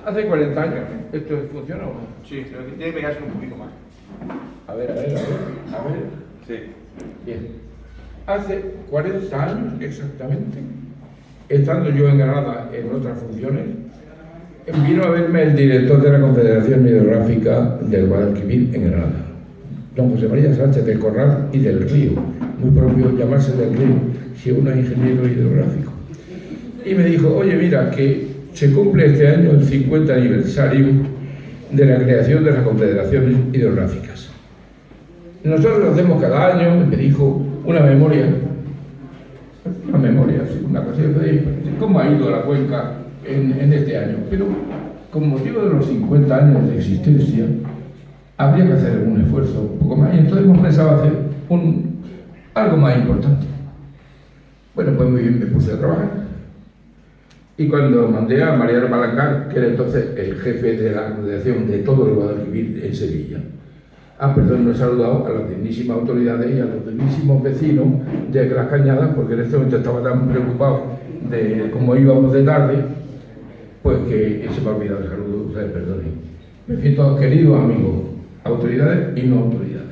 Hace 40 años. ¿Esto funciona o no? Sí, pero tiene que pegarse un poquito más. A ver. Sí. Bien. Hace 40 años exactamente, estando yo en Granada en otras funciones, vino a verme el director de la Confederación Hidrográfica del Guadalquivir en Granada, don José María Sánchez del Corral y del Río, muy propio llamarse del Río, si uno es ingeniero hidrográfico. Y me dijo, oye, mira, que se cumple este año el 50 aniversario de la creación de las Confederaciones Hidrográficas. Nosotros lo hacemos cada año, me dijo, una memoria, sí, una cosa de cómo ha ido la cuenca en este año. Pero con motivo de los 50 años de existencia, habría que hacer un esfuerzo un poco más, y entonces hemos pensado hacer algo más importante. Bueno, pues muy bien, me puse a trabajar. Y cuando mandé a Mariano Palancar, que era entonces el jefe de la Confederación de todo el Guadalquivir en Sevilla, no he saludado a las dignísimas autoridades y a los dignísimos vecinos de Las Cañadas, porque en este momento estaba tan preocupado de cómo íbamos de tarde, pues que se me ha olvidado el saludo, ustedes perdonen. En fin, todos queridos amigos, autoridades y no autoridades.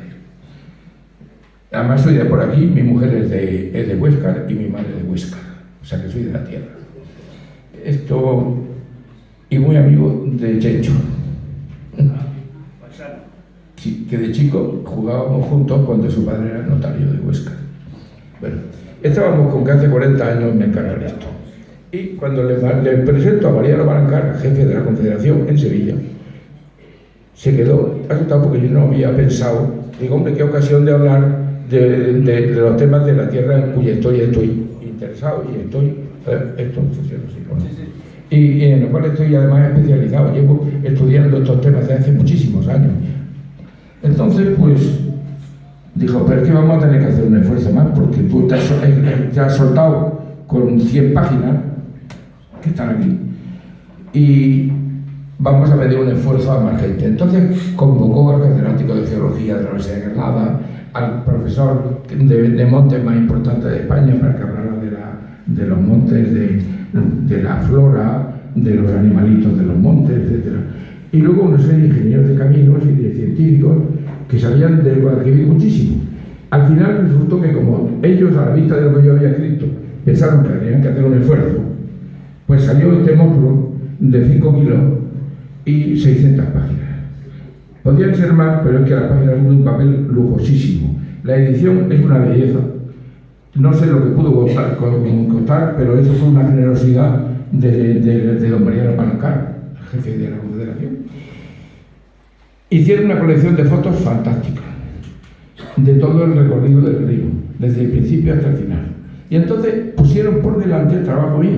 Además soy de por aquí, mi mujer es de Huéscar y mi madre de Huéscar, o sea que soy de la tierra. Esto, y muy amigo de Chencho. Sí, que de chico jugábamos juntos cuando su padre era notario de Huesca. Bueno, estábamos con que hace 40 años me encargan esto. Y cuando le presento a Mariano Palancar, jefe de la Confederación en Sevilla, se quedó asustado porque yo no había pensado, digo, hombre, qué ocasión de hablar de los temas de la tierra en cuya estoy interesado y esto funciona así, ¿no? Y en el cual estoy además especializado, llevo estudiando estos temas desde hace muchísimos años. Entonces, pues, dijo, pero es que vamos a tener que hacer un esfuerzo más, porque tú te has soltado con 100 páginas, que están aquí, y vamos a pedir un esfuerzo a más gente. Entonces, convocó al catedrático de Geología de la Universidad de Granada, al profesor de montes más importante de España, para que hablara de los montes, de la flora, de los animalitos de los montes, etc. Y luego una serie de ingenieros de caminos y de científicos que sabían del Guadalquivir muchísimo. Al final resultó que como ellos, a la vista de lo que yo había escrito, pensaron que tenían que hacer un esfuerzo, pues salió este monstruo de 5 kilos y 600 páginas. Podrían ser más, pero es que las páginas son de un papel lujosísimo. La edición es una belleza. No sé lo que pudo costar, pero eso fue una generosidad de don Mariano Palancar, jefe de la Confederación. Hicieron una colección de fotos fantásticas de todo el recorrido del río, desde el principio hasta el final. Y entonces pusieron por delante el trabajo mío.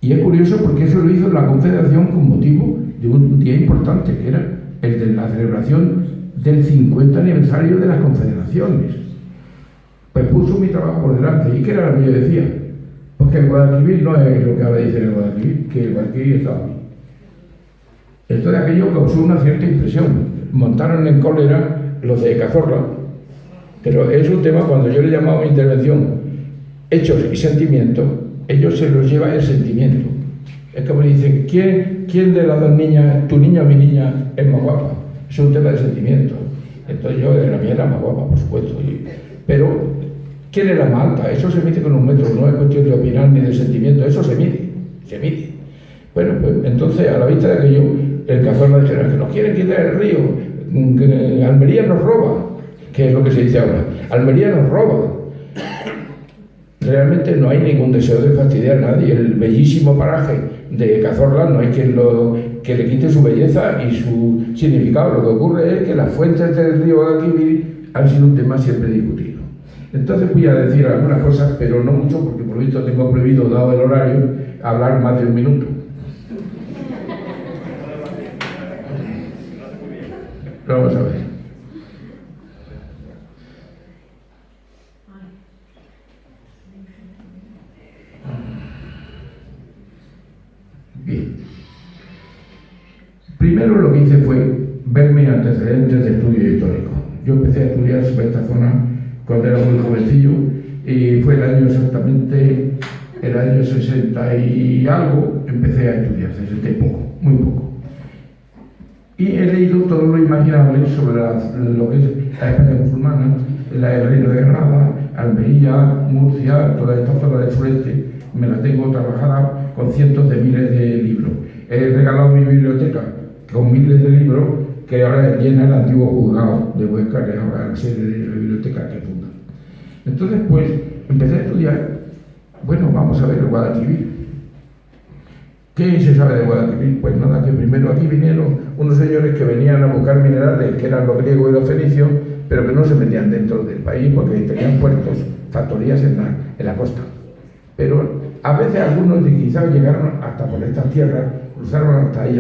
Y es curioso porque eso lo hizo la Confederación con motivo de un día importante, que era el de la celebración del 50 aniversario de las Confederaciones. Pues puso mi trabajo por delante. ¿Y qué era lo que yo decía? Pues que el Guadalquivir no es lo que ahora dicen el Guadalquivir, que el Guadalquivir estaba aquí. Entonces aquello causó una cierta impresión. Montaron en cólera los de Cazorla, pero es un tema, cuando yo le llamaba a mi intervención hechos y sentimientos, ellos se los lleva el sentimiento. Es como dicen, ¿quién de las dos niñas, tu niña o mi niña, es más guapa? Es un tema de sentimiento. Entonces yo, la mía era más guapa, por supuesto. Pero, ¿quién era más alta? Eso se mide con un metro, no es cuestión de opinar ni de sentimiento, eso se mide. Bueno, pues entonces, a la vista de aquello, el Cazorla dijeron que nos quieren quitar el río, que Almería nos roba, que es lo que se dice ahora. Almería nos roba. Realmente no hay ningún deseo de fastidiar a nadie. El bellísimo paraje de Cazorla no hay quien le quite su belleza y su significado. Lo que ocurre es que las fuentes del río Guadalquivir han sido un tema siempre discutido. Entonces voy a decir algunas cosas, pero no mucho, porque por lo visto tengo prohibido, dado el horario, hablar más de un minuto. Vamos a ver. Bien. Primero lo que hice fue verme antecedentes de estudio histórico. Yo empecé a estudiar sobre esta zona cuando era muy jovencillo y fue el año exactamente el año 60 y algo, empecé a estudiar, 60 y poco, muy poco. Y he leído todo lo imaginable sobre lo que es la España musulmana, el Reino de Granada, Almería, Murcia, toda esta zona del sureste. Me la tengo trabajada con cientos de miles de libros. He regalado mi biblioteca con miles de libros que ahora llena el antiguo juzgado de Huesca, que es ahora la sede de la biblioteca que funda. Entonces, pues, empecé a estudiar. Bueno, vamos a ver el Guadalquivir. ¿Qué se sabe de Guadalquivir? Pues nada, que primero aquí vinieron unos señores que venían a buscar minerales, que eran los griegos y los fenicios, pero que no se metían dentro del país porque tenían puertos, factorías en la costa. Pero a veces algunos quizás llegaron hasta por estas tierras, cruzaron hasta ahí,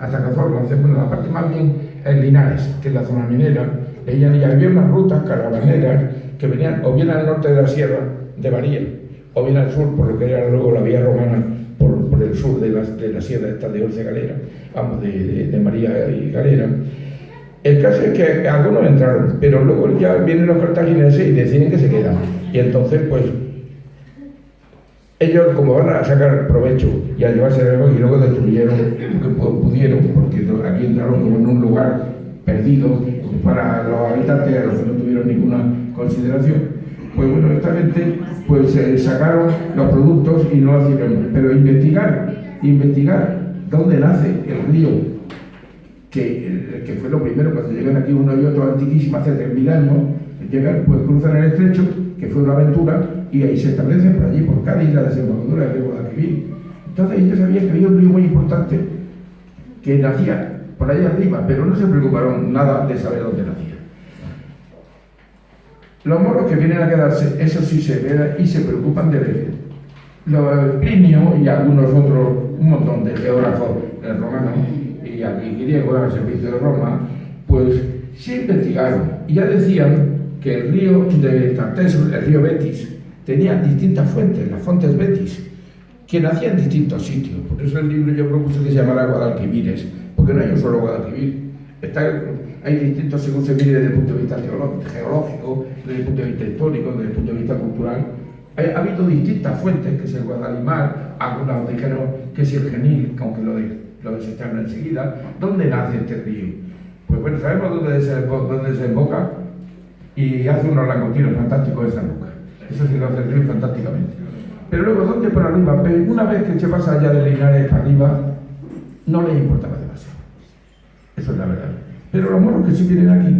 hasta Cazorla, bueno, la parte más bien en Linares, que es la zona minera, y había unas rutas caravaneras que venían o bien al norte de la sierra de María, o bien al sur, por lo que era luego la vía romana, por el sur de la sierra esta de Orce Galera, vamos, de María y Galera. El caso es que algunos entraron, pero luego ya vienen los cartagineses y deciden que se quedan. Y entonces, pues, ellos como van a sacar provecho y a llevarse algo y luego destruyeron lo que pudieron, porque aquí entraron como en un lugar perdido para los habitantes a los que no tuvieron ninguna consideración. Pues bueno, esta gente pues sacaron los productos y no lo hicieron. Pero investigar dónde nace el río, que fue lo primero cuando llegan aquí uno y otro antiquísimo hace 3000 años, llegan, pues cruzan el estrecho, que fue una aventura, y ahí se establecen por allí, por Cádiz, la desembocadura del río Guadalquivir. Entonces ellos sabían que había un río muy importante que nacía por ahí arriba, pero no se preocuparon nada de saber dónde nacía. Los moros que vienen a quedarse, eso sí se quedan y se preocupan de leer. Plinio y algunos otros, un montón de geógrafos romanos y griegos al servicio de Roma, pues sí investigaron y ya decían que el río de Tartessos, el río Betis, tenía distintas fuentes, las fuentes Betis, que nacían en distintos sitios. Por eso el libro yo propuse que se llamara Guadalquivires, porque no hay un solo Guadalquivir. Hay distintos según se mire desde el punto de vista geológico, desde el punto de vista histórico, desde el punto de vista cultural. Ha habido distintas fuentes, que es el Guadalimar, algunos dijeron que es el Genil, aunque lo desecharon enseguida. ¿Dónde nace este río? Pues bueno, sabemos dónde desemboca y hace unos langostinos fantásticos de San Lucas. Eso sí lo hace el río fantásticamente. Pero luego, ¿dónde por arriba? Una vez que se pasa allá de Linares para arriba, no les importaba demasiado. Eso es la verdad. Pero los moros que sí vienen aquí,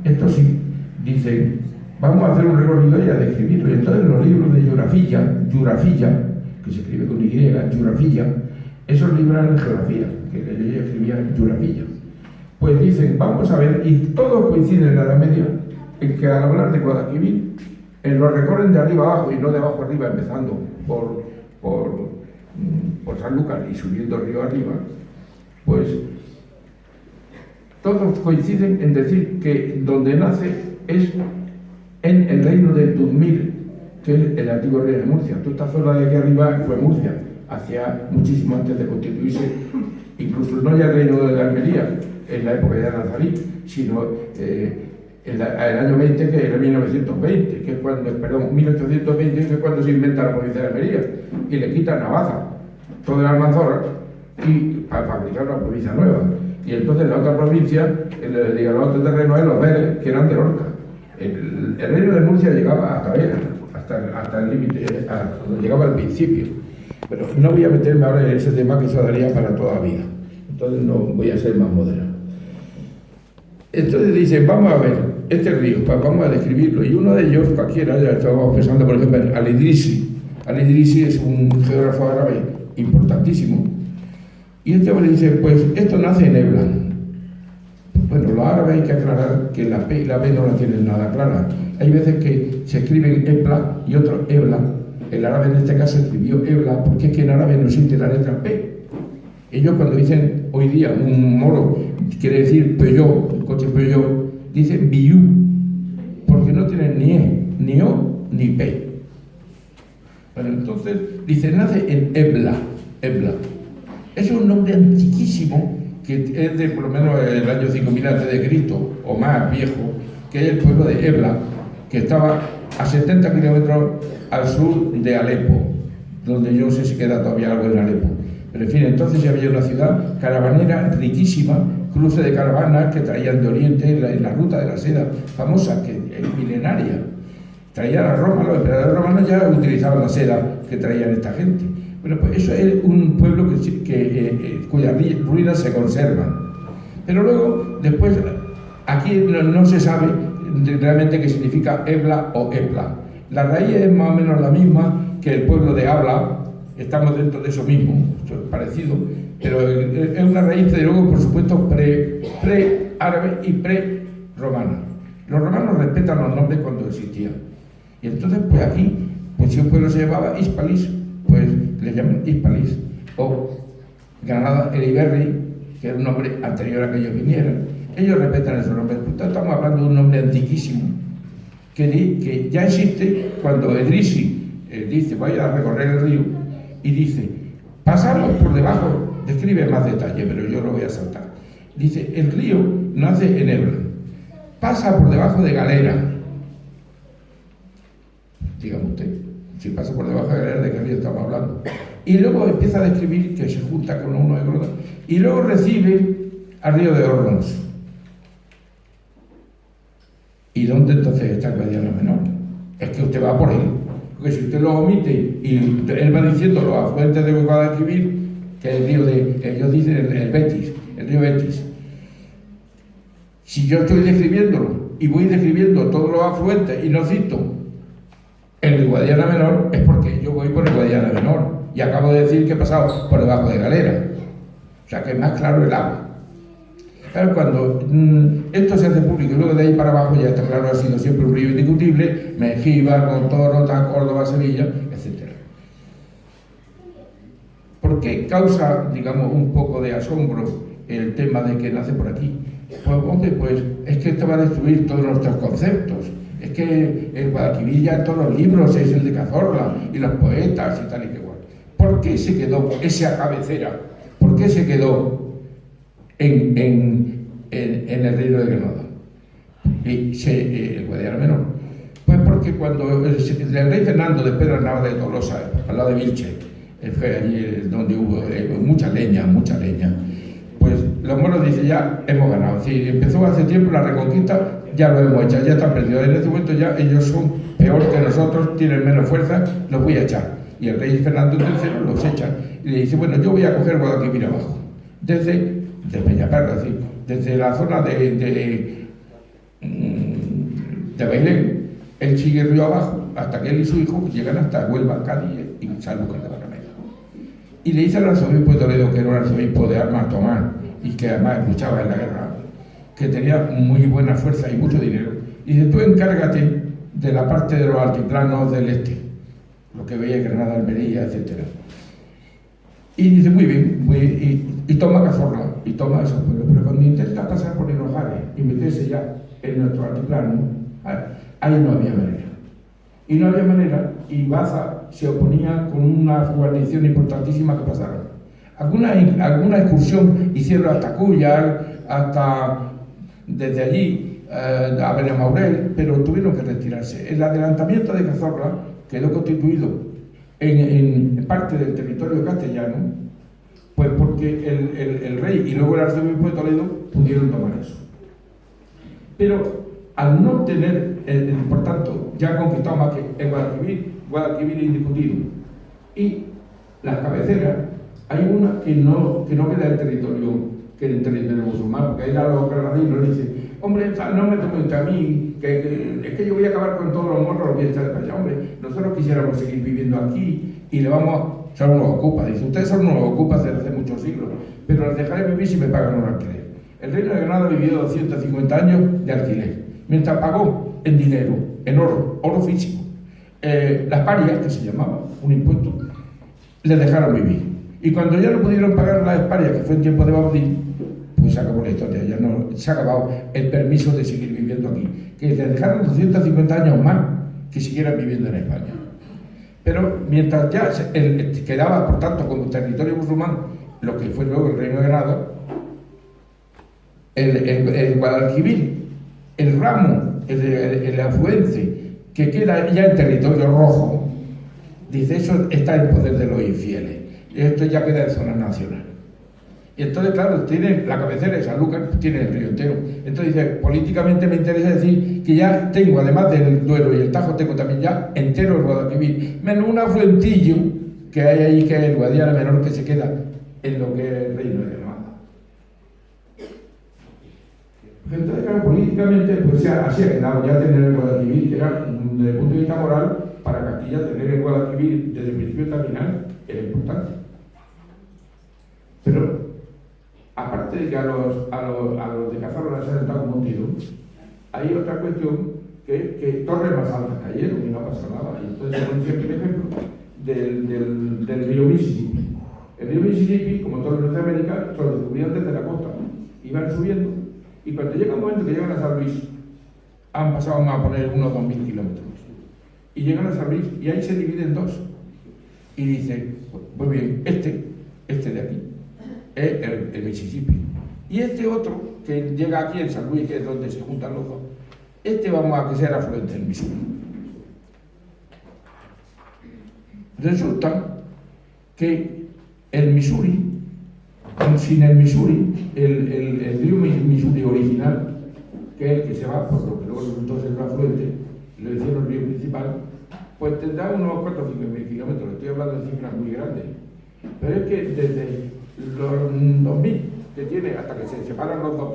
estos sí, dicen, vamos a hacer un recorrido y a describirlo. Y entonces los libros de Jurafilla, que se escribe con Y, Jurafilla, esos libros eran de geografía, que ella escribía Jurafilla. Pues dicen, vamos a ver, y todos coinciden en la Edad Media, en que al hablar de Guadalquivir, lo recorren de arriba abajo y no de abajo arriba, empezando por Sanlúcar y subiendo el río arriba, pues todos coinciden en decir que donde nace es en el reino de Tudmir, que es el antiguo reino de Murcia. Toda esta zona de aquí arriba fue Murcia, hacia muchísimo antes de constituirse, incluso no ya el reino de Almería, en la época de Nazarí, sino el año 20, que era 1920, que es cuando, 1820, que es cuando se inventa la provincia de Almería, y le quitan Navaza, toda la Almanzora, y para fabricar una provincia nueva. Y entonces la otra provincia, el otro terreno es los Vélez, que eran de Lorca. El reino de Murcia llegaba hasta Vera, hasta el límite, llegaba al principio. Pero no voy a meterme ahora en ese tema, que eso daría para toda la vida. Entonces no voy a ser más moderado. Entonces dicen, vamos a ver este río, vamos a describirlo. Y uno de ellos, cualquiera, ya estábamos pensando, por ejemplo, en Al-Idrisi. Al-Idrisi es un geógrafo árabe importantísimo. Y este hombre dice, pues esto nace en Ebla. Bueno, los árabes hay que aclarar que la P y la B no la tienen nada clara. Hay veces que se escriben Ebla y otro Ebla. El árabe en este caso escribió Ebla porque es que en árabe no existe la letra P. Ellos cuando dicen hoy día un moro quiere decir Peugeot, un coche Peugeot, dicen Biú, porque no tienen ni E, ni O, ni P. Bueno, entonces dice, nace en Ebla. Es un nombre antiquísimo, que es de por lo menos el año 5000 a.C. o más viejo, que es el pueblo de Ebla, que estaba a 70 kilómetros al sur de Alepo. donde yo no sé si queda todavía algo en Alepo. Pero en fin, entonces ya había una ciudad caravanera riquísima, cruce de caravanas que traían de Oriente en la ruta de la seda famosa, que es milenaria. Traían a Roma, los emperadores romanos ya utilizaban la seda que traían esta gente. Bueno, pues eso es un pueblo cuyas ruinas se conservan. Pero luego, después, aquí no se sabe realmente qué significa Ebla o Epla. La raíz es más o menos la misma que el pueblo de Habla, estamos dentro de eso mismo, eso es parecido, pero es una raíz de luego, por supuesto, pre-árabe y pre-romana. Los romanos respetan los nombres cuando existían. Y entonces, pues aquí, pues si un pueblo se llamaba Hispalis, pues le llaman Hispalis. O Granada el Iberri, que era un nombre anterior a que ellos vinieran. Ellos respetan esos nombres. Por tanto, estamos hablando de un nombre antiquísimo, que ya existe cuando Edrisi dice, vaya a recorrer el río, y dice, pasamos por debajo, describe más detalle, pero yo lo voy a saltar. Dice, el río nace en Ebla, pasa por debajo de Galera. Dígame usted, si pasa por debajo de Galera, ¿de qué río estamos hablando? Y luego empieza a describir que se junta con uno y con otro, y luego recibe al río de Hornos. ¿Y dónde entonces está el Guadiana Menor? Es que usted va por él. Porque si usted lo omite y él va diciendo los afluentes de Guadalquivir, que es el río ellos dicen el Betis, el río Betis. Si yo estoy describiéndolo y voy describiendo todos los afluentes y no cito el Guadiana Menor, es porque yo voy por el Guadiana Menor y acabo de decir que he pasado por debajo de Galera. O sea que es más claro el agua. Claro, cuando esto se hace público y luego de ahí para abajo ya está claro, ha sido siempre un río indiscutible, Mengíbar, Montoro, Córdoba, Sevilla, etc. ¿Por qué causa, digamos, un poco de asombro el tema de que nace por aquí? Pues, hombre, pues es que esto va a destruir todos nuestros conceptos. Es que el Guadalquivir ya en todos los libros es el de Cazorla y los poetas y tal y que igual. ¿Por qué se quedó esa cabecera? ¿Por qué se quedó en el reino de Granada? El Guadiana Menor. Pues porque cuando el rey Fernando de Pedro Nava de Tolosa, al lado de Vilche, fue allí donde hubo mucha leña, pues los moros dicen, ya hemos ganado. Es decir, empezó hace tiempo la reconquista, ya lo hemos hecho, ya están perdidos. En este momento ya ellos son peor que nosotros, tienen menos fuerza, los voy a echar. Y el rey Fernando III los echa y le dice, bueno, yo voy a coger Guadalquivir abajo, desde Peñaperro, es decir, desde la zona de Bailén, él sigue el río abajo hasta que él y su hijo llegan hasta Huelva, Cádiz y Sanlúcar de Barrameda. Y le dice al arzobispo de Toledo, que era un arzobispo de armas tomar y que además luchaba en la guerra, que tenía muy buena fuerza y mucho dinero, y dice, tú encárgate de la parte de los altiplanos del este, lo que veía Granada, Almería, etc. Y dice, muy bien, y toma Cazorla, y toma esos pueblos, pero cuando intenta pasar por el Ojare y meterse ya en nuestro altiplano, ahí no había manera. Y no había manera, y Baza se oponía con una guarnición importantísima que pasaron. Alguna excursión hicieron hasta Cuyar, hasta desde allí a Benamaurel, pero tuvieron que retirarse. El adelantamiento de Cazorla quedó constituido en parte del territorio castellano, pues porque el rey y luego el arzobispo de Toledo pudieron tomar eso. Pero al no tener, por tanto, ya conquistado más que el Guadalquivir indiscutido y las cabeceras, hay una que no queda en territorio musulmán, porque ahí los granadinos le dicen, hombre, no me tomen a mí, es que yo voy a acabar con todos los morros, los voy a echar para allá, hombre, nosotros quisiéramos seguir viviendo aquí y le vamos a ser unos ocupas. Dice, ustedes son unos ocupas desde hace muchos siglos, pero les dejaré vivir si me pagan un alquiler. El reino de Granada vivió 250 años de alquiler, mientras pagó en dinero, en oro físico. Las parias, que se llamaba, un impuesto, les dejaron vivir. Y cuando ya no pudieron pagar las parias, que fue en tiempo de Baudí, pues se acabó la historia, ya no se ha acabado el permiso de seguir viviendo aquí. Que les dejaron 250 años más que siguieran viviendo en España. Pero mientras ya quedaba, por tanto, como territorio musulmán, lo que fue luego el reino de Granada, el Guadalquivir, el ramo, el afluente, que queda ya en territorio rojo, Dice, eso está en poder de los infieles. Esto ya queda en zona nacional. Y entonces, claro, tiene la cabecera de Sanlúcar, tiene el río entero. Entonces dice, políticamente me interesa decir que ya tengo, además del Duero y el Tajo, tengo también ya entero el Guadalquivir, menos un afluentillo que hay ahí, que es el Guadiana Menor, que se queda en lo que es el Reino de Granada. Pues entonces, claro, políticamente, pues así ha quedado ya tener el Guadalquivir, que era, desde el punto de vista moral, para Castilla tener el Guadalquivir desde el principio hasta el final era importante. Pero aparte de que a los de Cazorla se han dado como un tiro, hay otra cuestión que torres más altas cayeron y no pasó nada. Y entonces se pone siempre el ejemplo del río Mississippi. El río Mississippi, como todo el norte de América, se lo descubrían desde la costa, iban subiendo, y cuando llega un momento que llegan a San Luis, han pasado a poner unos 2.000 kilómetros, y llegan a San Luis, y ahí se dividen dos, y dicen, muy bien, este de aquí, es el Mississippi. Y este otro, que llega aquí en San Luis, que es donde se juntan los dos, vamos a que sea el afluente del Missouri. Resulta que el Missouri, sin el Missouri, el río Missouri original, que es el que se va, por lo que luego resultó ser un afluente, lo hicieron el río principal, pues tendrá unos 4 o 5 mil kilómetros. Estoy hablando de cifras muy grandes. Pero es que desde los 2000 que tiene hasta que se separan los dos,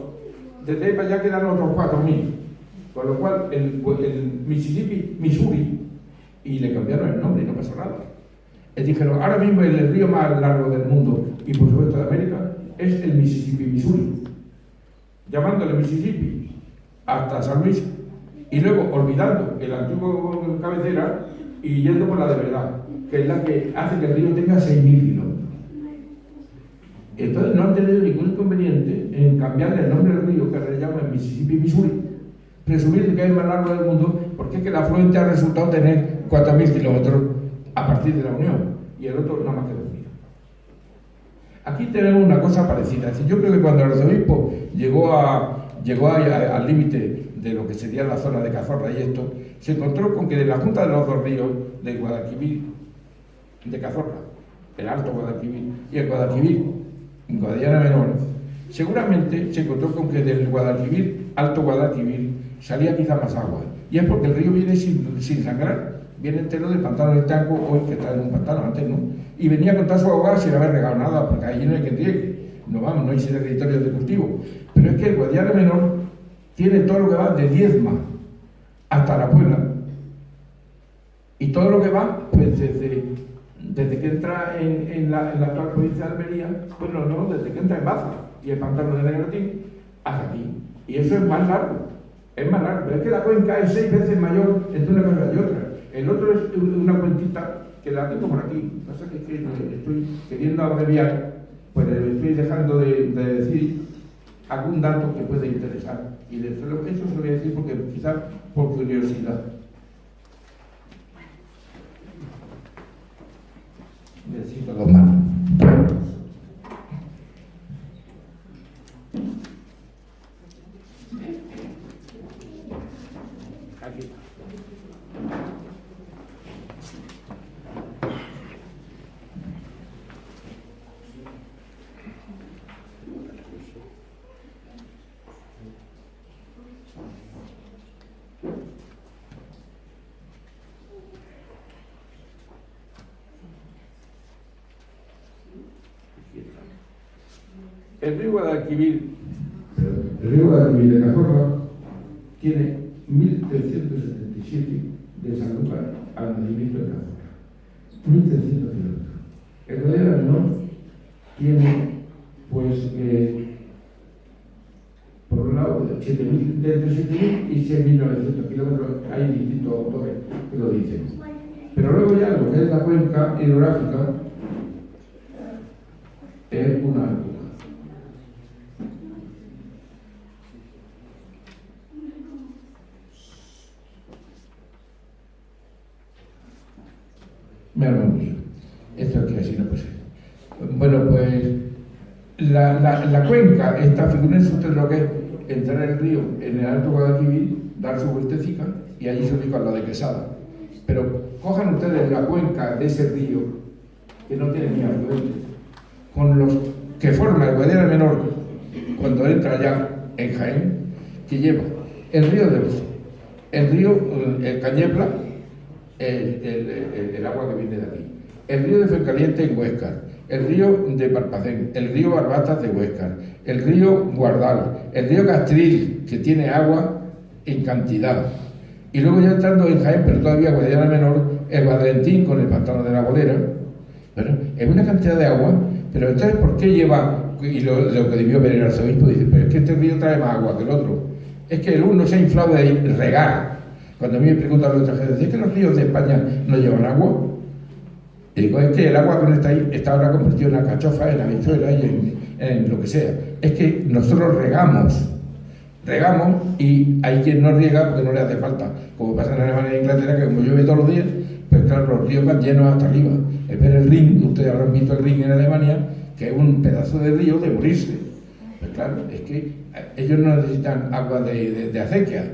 desde ahí para allá quedan otros 4000. Con lo cual, el Mississippi, Missouri, y le cambiaron el nombre y no pasó nada. Dijeron, ahora mismo el río más largo del mundo y por supuesto de América es el Mississippi, Missouri, llamándole Mississippi hasta San Luis, y luego olvidando el antiguo cabecera y yendo por la de verdad, que es la que hace que el río tenga 6.000 kilómetros. Entonces no han tenido ningún inconveniente en cambiarle el nombre del río, que le llaman Mississippi, Missouri, presumir que es el más largo del mundo, porque es que el afluente ha resultado tener 4.000 kilómetros a partir de la Unión, y el otro nada más que 2.000. Aquí tenemos una cosa parecida. Es decir, yo creo que cuando el arzobispo llegó al límite de lo que sería la zona de Cazorla y esto, se encontró con que de la junta de los dos ríos, de Guadalquivir, de Cazorla, el Alto Guadalquivir y el Guadalquivir, Guadiana Menor, seguramente se encontró con que del Guadalquivir, Alto Guadalquivir, salía quizá más agua. Y es porque el río viene sin sangrar, viene entero del pantano del Tango, hoy que está en un pantano, antes no, y venía con toda su agua sin haber regado nada, porque allí no hay que riegue, no hay territorios de cultivo. Pero es que el Guadiana Menor tiene todo lo que va de Diezma hasta La Puebla, y todo lo que va, pues desde que entra en la actual provincia de Almería, pues no, desde que entra en Baza y el pantano de Negratín hasta aquí. Y eso es más largo, pero es que la cuenca es 6 veces mayor entre una cosa y otra. El otro es una cuentita que la tengo por aquí. Pasa que estoy queriendo abreviar, pues estoy dejando de decir algún dato que pueda interesar. Y eso se lo voy a decir porque quizás por curiosidad. Necesito 2 manos. Aquí. El río Guadalquivir de Cazorla tiene 1.377 de Sanlúcar al nacimiento de Cazorla. 1.300 kilómetros. El Guadiana Menor tiene, pues, por un lado, de entre 7.000 y 6.900 kilómetros. Hay distintos autores que lo dicen. Pero luego ya lo que es la cuenca hidrográfica es una locura. Me arma un lío. Esto es que así no puede ser. Bueno, pues la cuenca, esta figúrense ustedes lo que es entrar el río en el Alto Guadalquivir, dar su vueltecica y allí se ubica la de Quesada. Pero cojan ustedes la cuenca de ese río, que no tiene ni afluentes, con los que forma el Guadiana Menor cuando entra ya en Jaén, que lleva el río de Uso, el río el Cañebla, el agua que viene de aquí, el río de Fuencaliente en Huéscar, el río de Parpacén, el río Barbatas de Huéscar, el río Guardal, el río Castril, que tiene agua en cantidad. Y luego ya entrando en Jaén, pero todavía Guadiana Menor, el Guadrentín con el pantano de la Bolera. Bueno, es una cantidad de agua, pero entonces ¿por qué lleva? Y lo que debió ver el arzobispo dice, pero es que este río trae más agua que el otro. Es que el uno se ha inflado de regar. Cuando a mí me preguntan los extranjeros, ¿es que los ríos de España no llevan agua? Y digo, es que el agua que no está ahí está ahora convertida en una cachofa, en habichuela y en lo que sea. Es que nosotros regamos y hay quien no riega porque no le hace falta, como pasa en Alemania e Inglaterra, que como llueve todos los días, pues claro, los ríos van llenos hasta arriba. Es ver el Rin, ustedes habrán visto el Rin en Alemania, que es un pedazo de río de morirse. Pues claro, es que ellos no necesitan agua de acequia.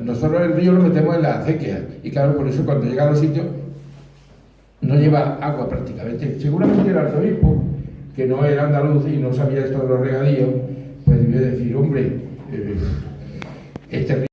Nosotros el río lo metemos en la acequia y claro, por eso cuando llega a los sitios no lleva agua prácticamente. Seguramente el arzobispo, que no era andaluz y no sabía esto de los regadíos, pues debió decir, hombre, este